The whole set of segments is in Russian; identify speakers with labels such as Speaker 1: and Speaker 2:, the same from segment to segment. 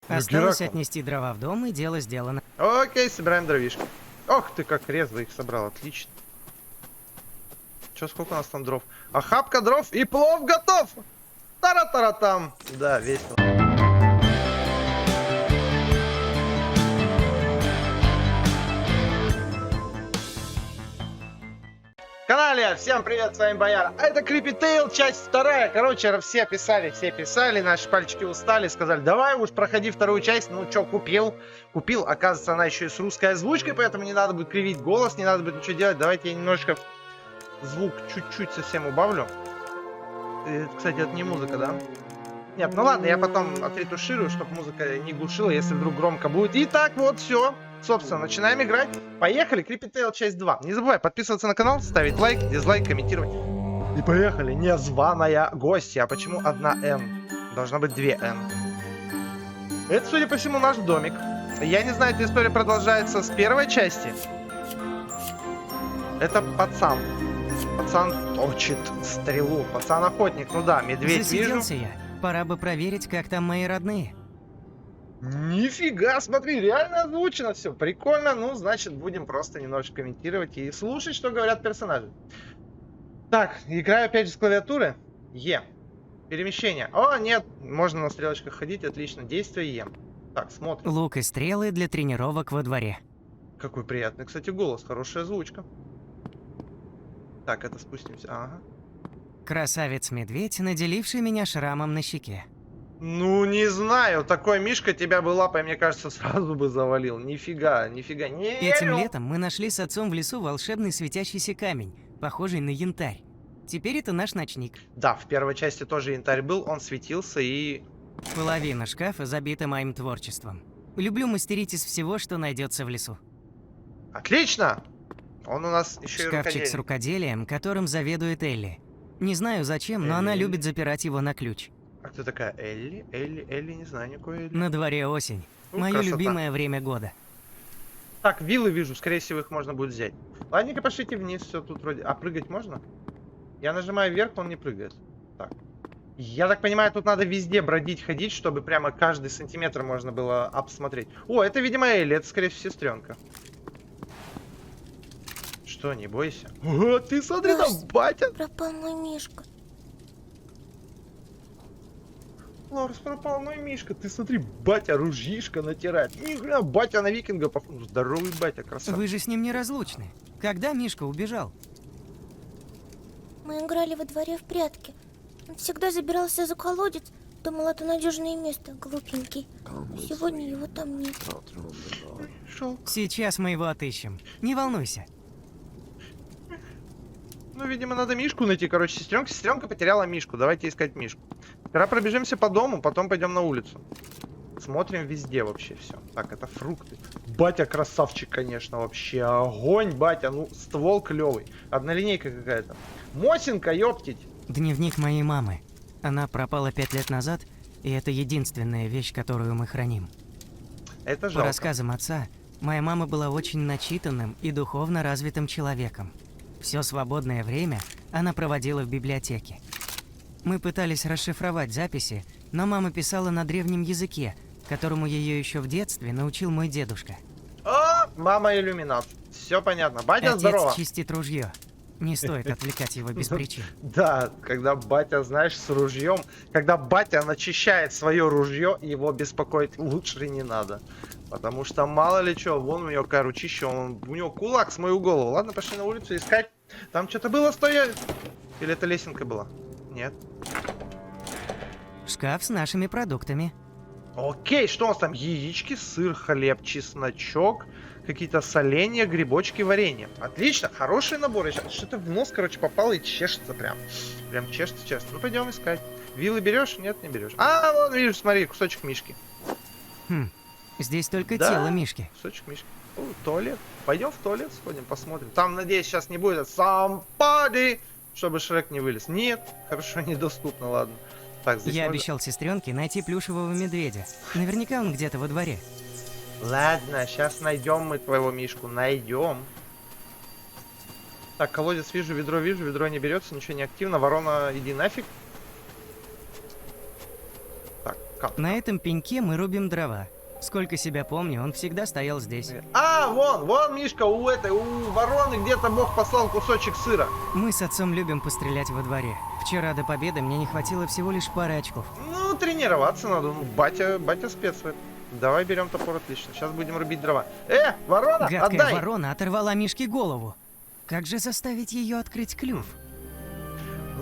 Speaker 1: Осталось отнести дрова в дом, и дело сделано.
Speaker 2: Окей, собираем дровишки. Ох ты, как резво их собрал, отлично. Чё, сколько у нас там дров? Охапка дров и плов готов! Тара-тара-там! Да, весело. Канале, всем привет, с вами Бояр. А это Creepy Tale, часть 2. Короче, все писали, наши пальчики устали, сказали, давай уж проходи вторую часть. Ну чё, купил, оказывается, она еще и с русской озвучкой, поэтому не надо будет кривить голос, не надо будет ничего делать. Давайте я немножко звук чуть-чуть совсем убавлю. Кстати, это не музыка, да? Нет, ну ладно, я потом отретуширую, чтобы музыка не глушила, если вдруг громко будет. Итак, вот все. Собственно, начинаем играть. Поехали, Creepy Tale часть 2. Не забывай подписываться на канал, ставить лайк, дизлайк, комментировать. И поехали. Незваная гостья. А почему одна Н? Должна быть 2 Н. Это, судя по всему, наш домик. Я не знаю, эта история продолжается с первой части. Это пацан. Пацан точит стрелу. Пацан-охотник. Ну да, медведь
Speaker 1: Засиделся
Speaker 2: вижу.
Speaker 1: я. Пора бы проверить, как там мои родные.
Speaker 2: Нифига, смотри, реально озвучено все. Прикольно, ну, значит, будем просто немножко комментировать и слушать, что говорят персонажи. Так, играю опять же с клавиатуры. Е. Перемещение. О, нет, можно на стрелочках ходить, отлично. Действие Е. Так, смотрим.
Speaker 1: Лук и стрелы для тренировок во дворе.
Speaker 2: Какой приятный, кстати, голос, хорошая озвучка. Так, это спустимся, ага.
Speaker 1: Красавец-медведь, наделивший меня шрамом на щеке.
Speaker 2: Ну, не знаю, такой Мишка тебя бы лапой, мне кажется, сразу бы завалил. Нифига, нифига, не
Speaker 1: Этим
Speaker 2: верю.
Speaker 1: летом мы нашли с отцом в лесу волшебный светящийся камень, похожий на янтарь. Теперь это наш ночник.
Speaker 2: Да, в первой части тоже янтарь был, он светился и...
Speaker 1: Половина шкафа забита моим творчеством. Люблю мастерить из всего, что найдется в лесу.
Speaker 2: Отлично! Он у нас еще и
Speaker 1: Шкафчик
Speaker 2: рукодельник.
Speaker 1: с рукоделием, которым заведует Элли. Не знаю зачем, но она
Speaker 2: Элли.
Speaker 1: любит запирать его на ключ.
Speaker 2: А кто такая Элли? Элли, не знаю никакой Элли.
Speaker 1: На дворе осень. Мое
Speaker 2: красота.
Speaker 1: любимое время года.
Speaker 2: Так, виллы вижу, скорее всего их можно будет взять. Ладненько, пошлите вниз, все тут вроде... А прыгать можно? Я нажимаю вверх, он не прыгает. Так. Я так понимаю, тут надо везде бродить, ходить, чтобы прямо каждый сантиметр можно было обсмотреть. О, это, видимо, Элли, это, скорее всего, сестренка. Что, не бойся. О, ты смотри, там батя.
Speaker 3: Пропал мой Мишка.
Speaker 2: Ларс, пропал мой Мишка. Ты смотри, батя ружьишко натирает. Нихрена, батя на викинга похож. Здоровый батя, красавчик.
Speaker 1: Вы же с ним неразлучны. Когда Мишка убежал?
Speaker 3: Мы играли во дворе в прятки. Он всегда забирался за колодец. Думал, это надежное место, глупенький. Сегодня его там нет.
Speaker 2: Шел.
Speaker 1: Сейчас мы его отыщем. Не волнуйся.
Speaker 2: Ну, видимо, надо Мишку найти. Короче, сестренка потеряла Мишку. Давайте искать Мишку. Сперва пробежимся по дому, потом пойдем на улицу. Смотрим везде вообще все. Так, это фрукты. Батя красавчик, конечно, вообще. Огонь, батя. Ну, ствол клевый. Однолинейка какая-то. Мосинка, ёптить.
Speaker 1: Дневник моей мамы. Она пропала 5 лет назад, и это единственная вещь, которую мы храним.
Speaker 2: Это
Speaker 1: По
Speaker 2: жалко.
Speaker 1: рассказам отца, моя мама была очень начитанным и духовно развитым человеком. Все свободное время она проводила в библиотеке. Мы пытались расшифровать записи, но мама писала на древнем языке, которому ее еще в детстве научил мой дедушка.
Speaker 2: О, мама иллюминат. Все понятно. Батя,
Speaker 1: Отец
Speaker 2: здорово.
Speaker 1: чистит ружье. Не стоит отвлекать его без причин.
Speaker 2: Да, когда батя, знаешь, с ружьем, когда батя начищает свое ружье, его беспокоить лучше не надо. Потому что мало ли что, вон у него какая ручища, у него кулак с мою голову. Ладно, пошли на улицу искать. Там что-то было стоять? Или это лесенка была? Нет.
Speaker 1: Шкаф с нашими продуктами.
Speaker 2: Окей, что у нас там? Яички, сыр, хлеб, чесночок, какие-то соленья, грибочки, варенье. Отлично, хороший набор. Что-то в нос, короче, попало и чешется прям. Прям чешется. Ну, пойдем искать. Вилы берешь? Нет, не берешь. А, вон, видишь, смотри, кусочек мишки.
Speaker 1: Хм, здесь только
Speaker 2: Да.
Speaker 1: тело Мишки.
Speaker 2: Кусочек мишки. О, туалет. Пойдем в туалет сходим, посмотрим. Там, надеюсь, сейчас не будет somebody, чтобы Шрек не вылез. Нет, хорошо, недоступно, ладно. Так, здесь
Speaker 1: Я
Speaker 2: можно-
Speaker 1: обещал сестренке найти плюшевого медведя. Наверняка он где-то во дворе.
Speaker 2: Ладно, сейчас найдем мы твоего Мишку, найдем. Так, колодец вижу, ведро не берется, ничего не активно. Ворона, иди нафиг. Так, Как?
Speaker 1: На этом пеньке мы рубим дрова. Сколько себя помню, он всегда стоял здесь.
Speaker 2: А, вон, Мишка, у вороны где-то Бог послал кусочек сыра.
Speaker 1: Мы с отцом любим пострелять во дворе. Вчера до победы мне не хватило всего лишь пары очков.
Speaker 2: Ну, тренироваться надо. Ну, батя спец в этом. Давай берем топор, отлично. Сейчас будем рубить дрова. Ворона,
Speaker 1: Гадкая
Speaker 2: отдай!
Speaker 1: ворона оторвала Мишке голову. Как же заставить ее открыть клюв?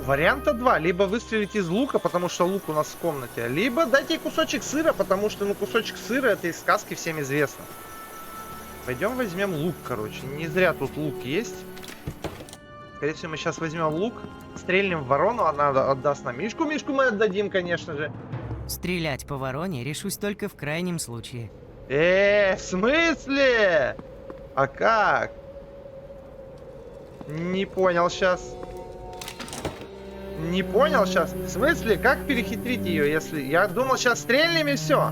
Speaker 2: Варианта два. Либо выстрелить из лука, потому что лук у нас в комнате. Либо дать ей кусочек сыра, потому что, ну, кусочек сыра это из сказки всем известно. Пойдем возьмем лук, короче. Не зря тут лук есть. Скорее всего, мы сейчас возьмем лук, стрельнем в ворону, она отдаст нам Мишку. Мишку мы отдадим, конечно же.
Speaker 1: Стрелять по вороне решусь только в крайнем случае.
Speaker 2: В смысле? А как? Не понял сейчас. Не понял сейчас. В смысле? Как перехитрить ее, если... Я думал, сейчас стрельнем и все.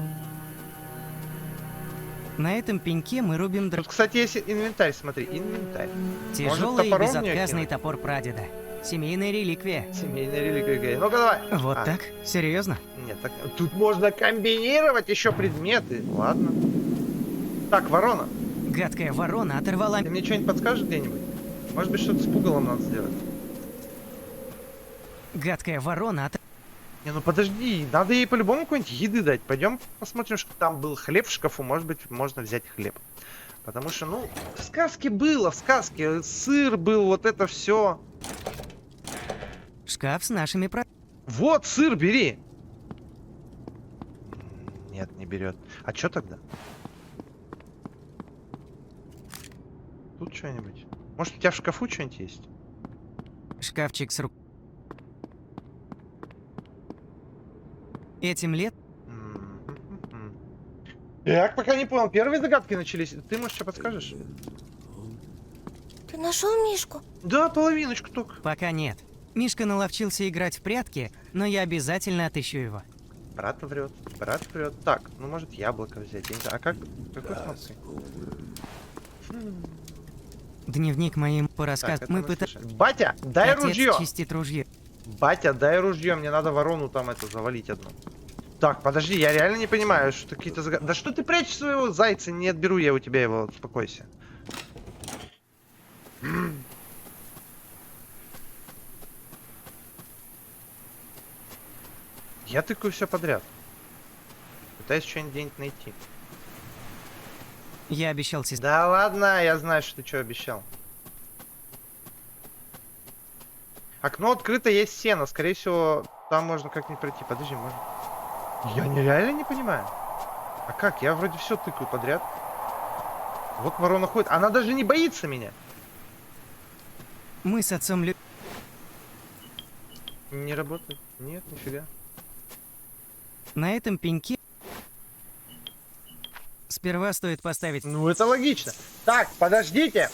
Speaker 1: На этом пеньке мы рубим дрова.
Speaker 2: Тут, кстати, есть инвентарь, смотри. Инвентарь.
Speaker 1: Тяжелый и
Speaker 2: топором мне
Speaker 1: безотказный
Speaker 2: кинуть?
Speaker 1: топор прадеда. Семейная реликвия.
Speaker 2: Семейная реликвия. Ну-ка давай.
Speaker 1: Вот так? Серьезно?
Speaker 2: Нет, так... Тут можно комбинировать еще предметы. Ладно. Так, ворона.
Speaker 1: Гадкая ворона оторвала...
Speaker 2: Ты мне что-нибудь подскажешь где-нибудь? Может быть, что-то с пугалом надо сделать?
Speaker 1: Гадкая ворона
Speaker 2: Не, ну подожди, надо ей по-любому какой-нибудь еды дать. Пойдем посмотрим, что там был хлеб в шкафу. Может быть, можно взять хлеб. Потому что, ну, в сказке было, в сказке сыр был, вот это все.
Speaker 1: Шкаф с нашими
Speaker 2: Вот, сыр бери. Нет, не берет. А что тогда? Тут что-нибудь? Может, у тебя в шкафу что-нибудь есть?
Speaker 1: Шкафчик с рук. Этим лет
Speaker 2: Так, пока не понял. Первые загадки начались. Ты, может, что подскажешь?
Speaker 3: Ты нашел Мишку?
Speaker 2: Да, половиночку только.
Speaker 1: пока нет. Мишка наловчился играть в прятки, но я обязательно отыщу его.
Speaker 2: Брат врет, брат врет. Так, ну может яблоко взять. Я не знаю. А как? Какой кнопкой?
Speaker 1: Дневник моим по
Speaker 2: Так,
Speaker 1: рассказу.
Speaker 2: это
Speaker 1: Мы
Speaker 2: мы
Speaker 1: пытались...
Speaker 2: слышали. Батя, дай ружье!
Speaker 1: чистит ружье.
Speaker 2: Батя, дай ружье, мне надо ворону там это завалить одну. Так, подожди, я реально не понимаю, что какие-то загадки. Да что ты прячешь своего зайца? Не отберу я у тебя его, успокойся. Я тыкаю все подряд. Пытаюсь что-нибудь где-нибудь найти.
Speaker 1: Я обещал сестре.
Speaker 2: Да ладно, я знаю, что ты что обещал. Окно открыто, есть сено. Скорее всего, там можно как-нибудь пройти. Подожди, можно... Я реально не понимаю. А как? Я вроде все тыкаю подряд. Вот ворона ходит. Она даже не боится меня.
Speaker 1: Мы с отцом
Speaker 2: Не работает. Нет, нифига.
Speaker 1: На этом пеньке... Сперва стоит поставить...
Speaker 2: Ну, это логично. Так, подождите.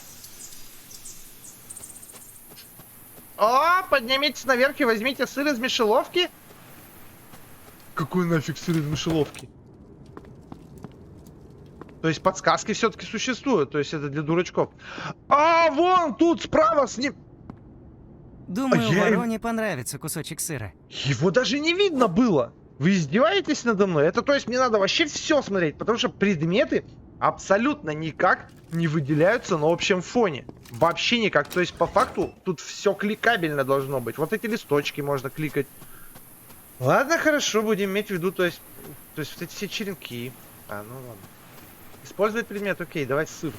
Speaker 2: О, поднимитесь наверх и возьмите сыр из мышеловки. Какой нафиг сыр из мышеловки? То есть подсказки все-таки существуют. То есть это для дурачков. А, вон тут справа с ним.
Speaker 1: Думаю,
Speaker 2: А я-
Speaker 1: вороне понравится кусочек сыра.
Speaker 2: Его даже не видно было. Вы издеваетесь надо мной? Это то есть мне надо вообще все смотреть, потому что предметы абсолютно никак не выделяются на общем фоне. Вообще никак. То есть по факту тут все кликабельно должно быть. Вот эти листочки можно кликать. Ладно, хорошо, будем иметь в виду, то есть вот эти все черенки. А, ну ладно. Использовать предмет, окей, давай сыр.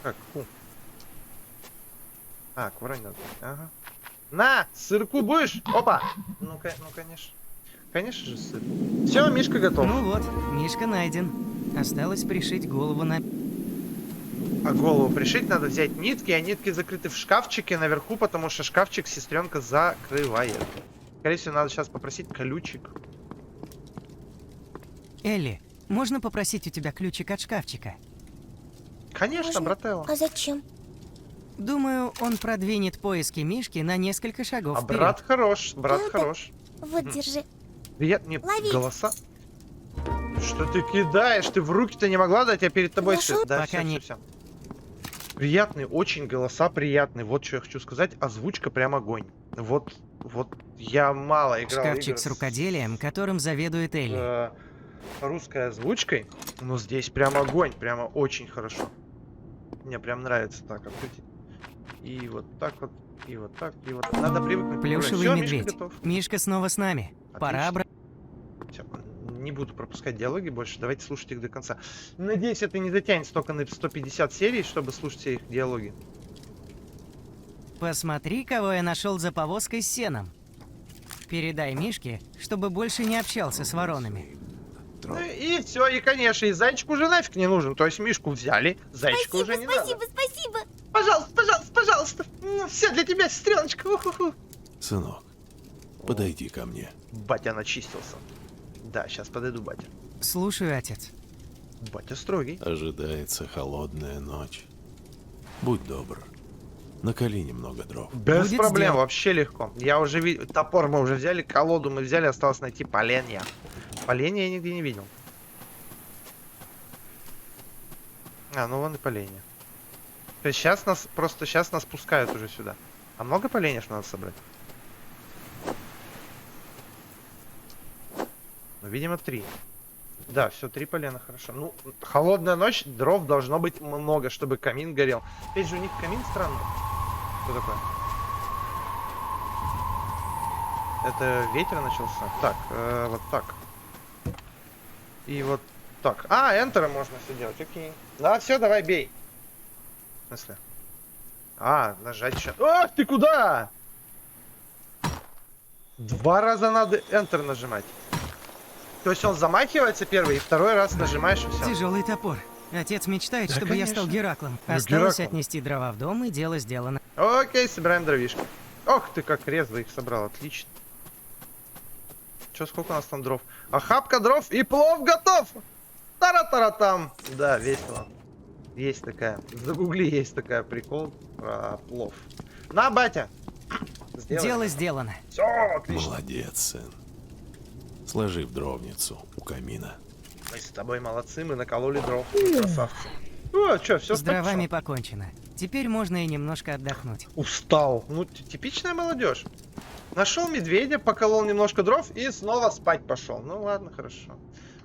Speaker 2: Как? Фу. А, к вороне надо. Ага. На, сырку будешь? Опа! Ну-ка, ну конечно. Конечно же сыр. Все, Мишка готов.
Speaker 1: Ну вот, Мишка найден. Осталось пришить голову на...
Speaker 2: А голову пришить надо взять нитки, а нитки закрыты в шкафчике наверху, потому что шкафчик сестренка закрывает. Скорее всего, надо сейчас попросить ключик.
Speaker 1: Элли, можно попросить у тебя ключик от шкафчика?
Speaker 2: Конечно,
Speaker 3: Можно?
Speaker 2: брателло.
Speaker 3: А зачем?
Speaker 1: Думаю, он продвинет поиски Мишки на несколько шагов
Speaker 2: А
Speaker 1: вперед.
Speaker 2: брат хорош, брат
Speaker 3: Ну-ка.
Speaker 2: хорош.
Speaker 3: Вот, держи.
Speaker 2: Привет, мне
Speaker 3: Лови.
Speaker 2: голоса. Что ты кидаешь? Ты в руки-то не могла дать, а перед тобой
Speaker 3: Нашел?
Speaker 2: все. Да,
Speaker 1: Пока
Speaker 2: все,
Speaker 1: не-
Speaker 2: все. Приятный, очень голоса приятные. Вот что я хочу сказать. Озвучка прям огонь. Вот Я мало играл в
Speaker 1: Шкафчик
Speaker 2: игры
Speaker 1: с рукоделием, которым заведует Элли.
Speaker 2: русской озвучкой. Но здесь прям огонь, прямо очень хорошо. Мне прям нравится так открыть. И вот так вот, и вот так, и вот. Надо привыкнуть.
Speaker 1: Плюшевый
Speaker 2: Всё,
Speaker 1: медведь.
Speaker 2: Мишка готов.
Speaker 1: Мишка снова с нами. Пора
Speaker 2: Отлично.
Speaker 1: обратно.
Speaker 2: Всё, не буду пропускать диалоги больше. Давайте слушать их до конца. Надеюсь, это не затянется только на 150 серий, чтобы слушать все их диалоги.
Speaker 1: Посмотри, кого я нашел за повозкой с сеном. Передай Мишке, чтобы больше не общался с воронами.
Speaker 2: Ну и все, и конечно, и зайчик уже нафиг не нужен. То есть Мишку взяли, зайчика уже не надо.
Speaker 3: Спасибо.
Speaker 2: Пожалуйста, пожалуйста, пожалуйста. Все для тебя, сестреночка. Уху-ху.
Speaker 4: Сынок, подойди ко мне.
Speaker 2: Батя начистился. Да, сейчас подойду, батя.
Speaker 1: Слушаю, отец.
Speaker 2: Батя строгий.
Speaker 4: Ожидается холодная ночь. Будь добр, наколи немного дров.
Speaker 2: Без
Speaker 1: Будет
Speaker 2: проблем,
Speaker 1: сделано.
Speaker 2: вообще легко. Я уже видел, топор мы уже взяли, колоду мы взяли, осталось найти поленья. Поленья я нигде не видел. А, ну вон и поленья. То есть сейчас нас, просто сейчас нас пускают уже сюда. А много поленьев надо собрать? Ну, видимо, 3. Да, все, 3 полена, хорошо. Ну, холодная ночь, дров должно быть много, чтобы камин горел. Опять же, у них камин странный. Что такое? Это ветер начался? Так, вот так. И вот так. А, Enter можно все делать, окей. Да, все, давай, бей. В смысле? А, нажать еще. Ах, ты куда? 2 раза надо Enter нажимать. То есть он замахивается первый, и второй раз нажимаешь, и все.
Speaker 1: Тяжелый топор. Отец мечтает,
Speaker 2: Да,
Speaker 1: чтобы я стал
Speaker 2: конечно.
Speaker 1: Гераклом.
Speaker 2: Ну,
Speaker 1: Осталось
Speaker 2: Гераклом.
Speaker 1: отнести дрова в дом, и дело сделано.
Speaker 2: Окей, собираем дровишки. Ох ты, как резво их собрал, отлично. Че, сколько у нас там дров? Охапка дров и плов готов! Тара-тара-там! Да, весело. Есть такая, загугли, есть такая прикол про плов. На, батя! Сделаем.
Speaker 1: Дело сделано.
Speaker 2: Все, отлично.
Speaker 4: Молодец, сын. Сложи в дровницу у камина.
Speaker 2: Мы с тобой молодцы, мы накололи дров. Красавцы. О, что, все
Speaker 1: С дровами покончено. Теперь можно и немножко отдохнуть.
Speaker 2: Устал. Ну, типичная молодежь. Нашел медведя, поколол немножко дров и снова спать пошел. Ну ладно, хорошо.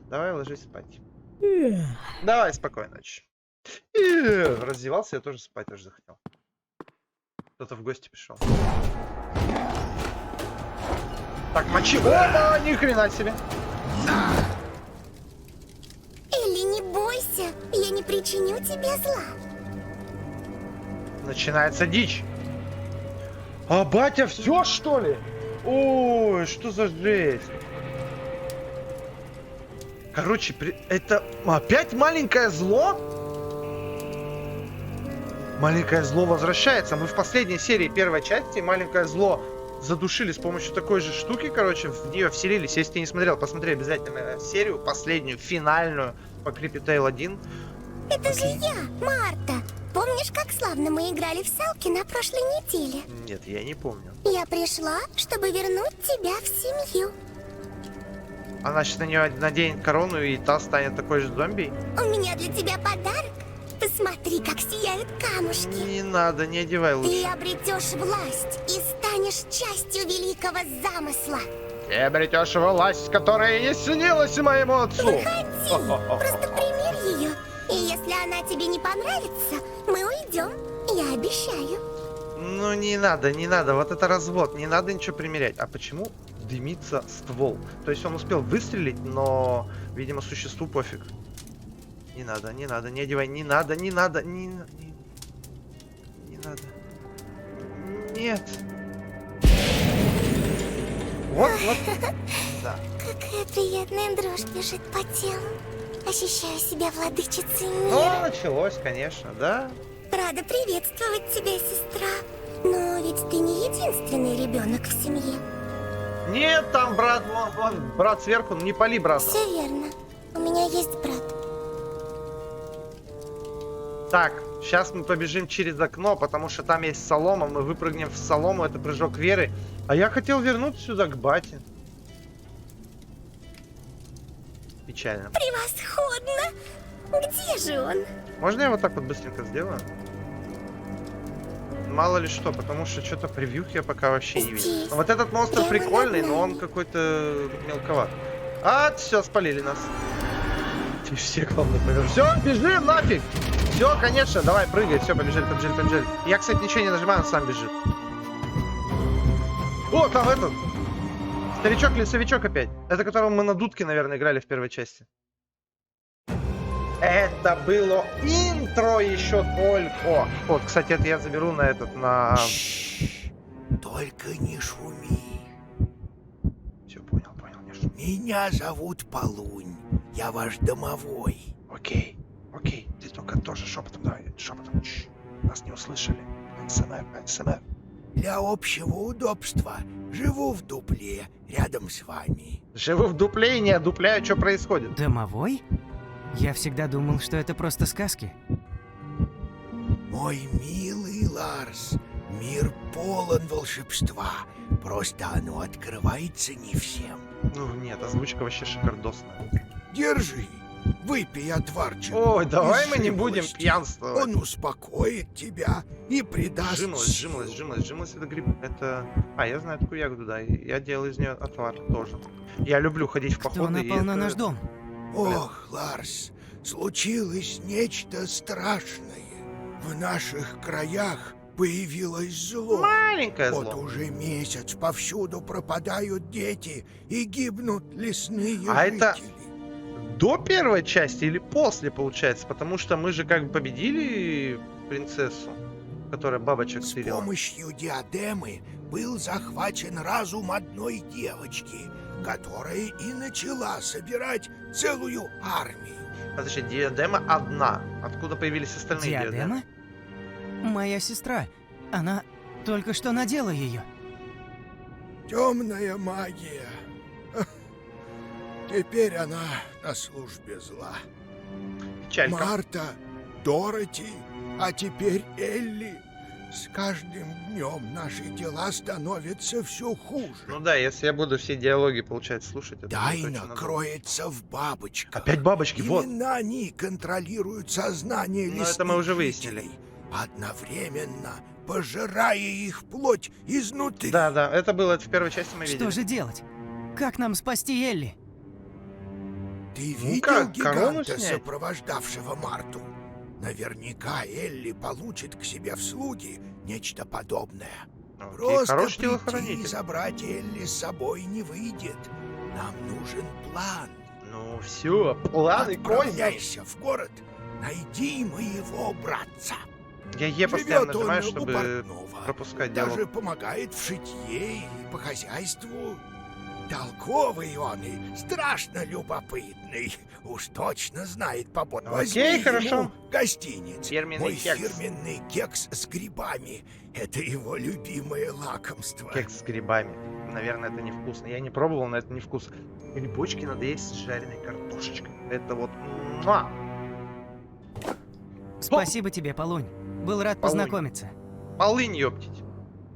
Speaker 2: Давай ложись спать. Давай, спокойной ночи. Раздевался, я тоже спать уже захотел. Кто-то в гости пришел. Так, мочи. Опа, ни хрена себе.
Speaker 3: Элли, не бойся, я не причиню тебе зла.
Speaker 2: Начинается дичь. А батя все, что ли? Ой, что за жесть. Короче, это опять маленькое зло? Маленькое зло возвращается. Мы в последней серии первой части маленькое зло задушили с помощью такой же штуки, короче, в нее вселились. Если ты не смотрел, посмотри обязательно серию, последнюю, финальную по Creepy Tale 1.
Speaker 3: Это же я, Марта. Помнишь, как славно мы играли в салки на прошлой неделе?
Speaker 2: Нет, я не помню.
Speaker 3: Я пришла, чтобы вернуть тебя в семью.
Speaker 2: Она сейчас на нее наденет корону, и та станет такой же зомби.
Speaker 3: У меня для тебя подарок. Посмотри, как сияют камушки.
Speaker 2: Не надо, не одевай
Speaker 3: Ты
Speaker 2: лучше.
Speaker 3: обретешь власть и станешь частью великого замысла.
Speaker 2: Ты обретешь власть, которая не снилась моему отцу.
Speaker 3: Выходи, просто примерь ее. И если она тебе не понравится, мы уйдем. Я обещаю.
Speaker 2: Ну не надо, не надо, вот это развод, не надо ничего примерять. А почему дымится ствол? То есть он успел выстрелить, но, видимо, существу пофиг. Не надо, не надо, не одевай, не надо, не надо, не надо. Нет. Вот, вот. Да.
Speaker 3: Какая приятная дрожь бежит по телу. Ощущаю себя владычицей мира.
Speaker 2: Ну, началось, конечно, да.
Speaker 3: Рада приветствовать тебя, сестра. Но ведь ты не единственный ребенок в семье.
Speaker 2: Нет, там брат, вон, брат сверху, не пали брата.
Speaker 3: Все верно. У меня есть брат.
Speaker 2: Так, сейчас мы побежим через окно, потому что там есть солома. Мы выпрыгнем в солому, это прыжок веры. А я хотел вернуться сюда, к бате. Печально.
Speaker 3: Превосходно! Где же он?
Speaker 2: Можно я вот так вот быстренько сделаю? мало ли что, потому что что-то превьюх я пока вообще не видел.
Speaker 3: Здесь.
Speaker 2: Но вот этот монстр
Speaker 3: Прямо
Speaker 2: прикольный,
Speaker 3: над
Speaker 2: но он
Speaker 3: нами.
Speaker 2: какой-то мелковат. А, все, спалили нас. Ты все, главное, поверь. Все, бежим нафиг! Все, конечно, давай, прыгай, все, побежали. Я, кстати, ничего не нажимаю, он сам бежит. О, там этот! Старичок-лесовичок опять. Это которого мы на дудке, наверное, играли в первой части. Это было интро еще только. Вот, кстати, это я заберу на этот, на...
Speaker 5: Только не шуми.
Speaker 2: Все, понял, не шум.
Speaker 5: Меня зовут Полунь. Я ваш домовой.
Speaker 2: Окей, ты только тоже шепотом давай, шепотом. Нас не услышали. СМР.
Speaker 5: Для общего удобства живу в дупле рядом с вами.
Speaker 2: Живу в дупле и не одупляю, что происходит.
Speaker 1: Домовой? Я всегда думал, что это просто сказки.
Speaker 5: Мой милый Ларс, мир полон волшебства. Просто оно открывается не всем.
Speaker 2: Ну нет, озвучка вообще шикардосная.
Speaker 5: Держи, выпей отварчик.
Speaker 2: Ой, давай
Speaker 5: из
Speaker 2: мы не будем
Speaker 5: жимолости.
Speaker 2: пьянствовать.
Speaker 5: Он успокоит тебя и придаст сил.
Speaker 2: Жимолость, это гриб, это... А, я знаю такую ягоду, да, я делал из нее отвар тоже. Я люблю ходить в
Speaker 1: Кто
Speaker 2: походы.
Speaker 1: напал на наш дом?
Speaker 5: Ох, Ларс, случилось нечто страшное. В наших краях появилось зло.
Speaker 2: Маленькое
Speaker 5: Вот
Speaker 2: зло.
Speaker 5: уже месяц повсюду пропадают дети и гибнут лесные
Speaker 2: А
Speaker 5: жители.
Speaker 2: это до первой части или после, получается? Потому что мы же как бы победили принцессу, которая бабочек
Speaker 5: С
Speaker 2: стырила.
Speaker 5: помощью диадемы был захвачен разум одной девочки, которая и начала собирать целую армию.
Speaker 2: Подожди, диадема одна. Откуда появились остальные диадемы?
Speaker 1: Диадема? Моя сестра. Она только что надела ее.
Speaker 5: Темная магия. Теперь она на службе зла.
Speaker 2: Печалька.
Speaker 5: Марта, Дороти, а теперь Элли. С каждым днем наши дела становятся все хуже.
Speaker 2: Ну да, если я буду все диалоги, получается, слушать, это будет очень
Speaker 5: Тайна
Speaker 2: надолго.
Speaker 5: кроется в бабочках.
Speaker 2: Опять бабочки, вот.
Speaker 5: Именно они контролируют сознание
Speaker 2: Но
Speaker 5: лесных
Speaker 2: это мы уже выяснили.
Speaker 5: жителей, одновременно пожирая их плоть изнутри.
Speaker 2: Да, это было это в первой части мы видели.
Speaker 1: Что же делать? Как нам спасти Элли?
Speaker 5: Ты
Speaker 2: Ну
Speaker 5: видел
Speaker 2: как, корону
Speaker 5: гиганта,
Speaker 2: снять?
Speaker 5: сопровождавшего Марту? Наверняка Элли получит к себе в слуги нечто подобное.
Speaker 2: Окей,
Speaker 5: Просто
Speaker 2: хороший
Speaker 5: прийти и
Speaker 2: телохранитель.
Speaker 5: забрать Элли с собой не выйдет. Нам нужен план.
Speaker 2: Ну все, планы козни.
Speaker 5: Отправляйся в город, найди моего братца.
Speaker 2: Я Е постоянно
Speaker 5: Живет он
Speaker 2: нажимаю,
Speaker 5: у
Speaker 2: чтобы
Speaker 5: портного.
Speaker 2: пропускать
Speaker 5: Даже
Speaker 2: диалог.
Speaker 5: помогает в шитье и по хозяйству. Толковый он и страшно любопытный. Уж точно знает побот.
Speaker 2: Окей,
Speaker 5: Возьми
Speaker 2: хорошо.
Speaker 5: ему гостиниц.
Speaker 2: Фирменный
Speaker 5: Мой
Speaker 2: кекс.
Speaker 5: фирменный кекс с грибами. Это его любимое лакомство.
Speaker 2: Кекс с грибами. Наверное, это невкусно. Я не пробовал, но это невкусно. Грибочки надо есть с жареной картошечкой. Это вот... муа!
Speaker 1: Спасибо тебе, Полунь. Был рад
Speaker 2: Полунь.
Speaker 1: познакомиться.
Speaker 2: Полынь, ёптить.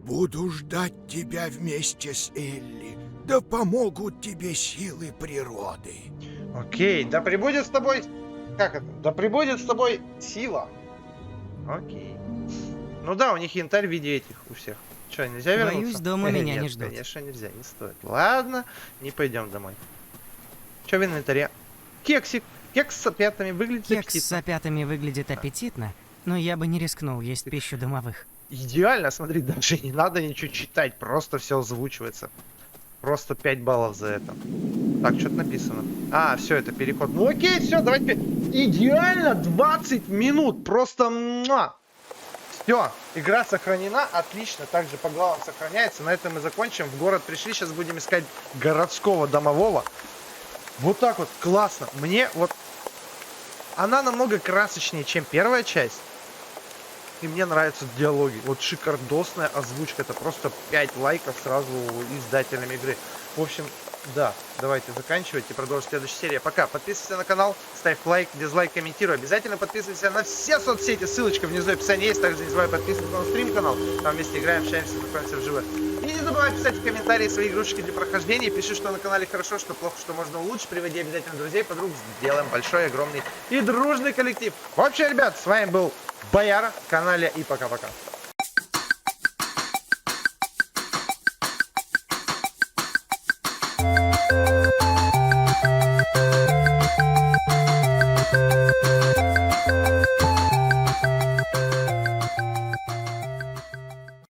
Speaker 5: Буду ждать тебя вместе с Элли. Да помогут тебе силы природы.
Speaker 2: Окей, да прибудет с тобой... Как это? Да прибудет с тобой сила. Окей. Ну да, у них янтарь в виде этих у всех. Что, нельзя
Speaker 1: Боюсь,
Speaker 2: вернуться?
Speaker 1: дома меня
Speaker 2: Нет,
Speaker 1: не ждут.
Speaker 2: Конечно, нельзя, не стоит. Ладно, не пойдем домой. Что в инвентаре? Кексик. Кекс с опятами выглядит
Speaker 1: Кекс с
Speaker 2: аппетитно.
Speaker 1: опятами выглядит аппетитно, но я бы не рискнул есть пищу домовых.
Speaker 2: Идеально, смотри, даже не надо ничего читать, просто все озвучивается. Просто 5 баллов за это. Так, что-то написано. А, все, это переход. Ну окей, все, давайте. Идеально 20 минут. Просто все, игра сохранена. Отлично. Также по главам сохраняется. На этом мы закончим. В город пришли. Сейчас будем искать городского домового. Вот так вот. Классно. Мне вот... Она намного красочнее, чем первая часть. И мне нравятся диалоги. Вот шикардосная озвучка. Это просто 5 лайков сразу издателям игры. В общем, да, давайте заканчивать и продолжим в следующей серии. Пока. Подписывайся на канал, ставь лайк, дизлайк, комментируй. Обязательно подписывайся на все соцсети. Ссылочка внизу в описании есть. Также не забывай подписываться на стрим-канал. Там вместе играем, общаемся, знакомимся вживую. И не забывай писать в комментарии свои игрушки для прохождения. Пиши, что на канале хорошо, что плохо, что можно улучшить. Приводи обязательно друзей, подруг. Сделаем большой, огромный и дружный коллектив. В общем, ребят, с вами был Бояра в канале. И пока-пока.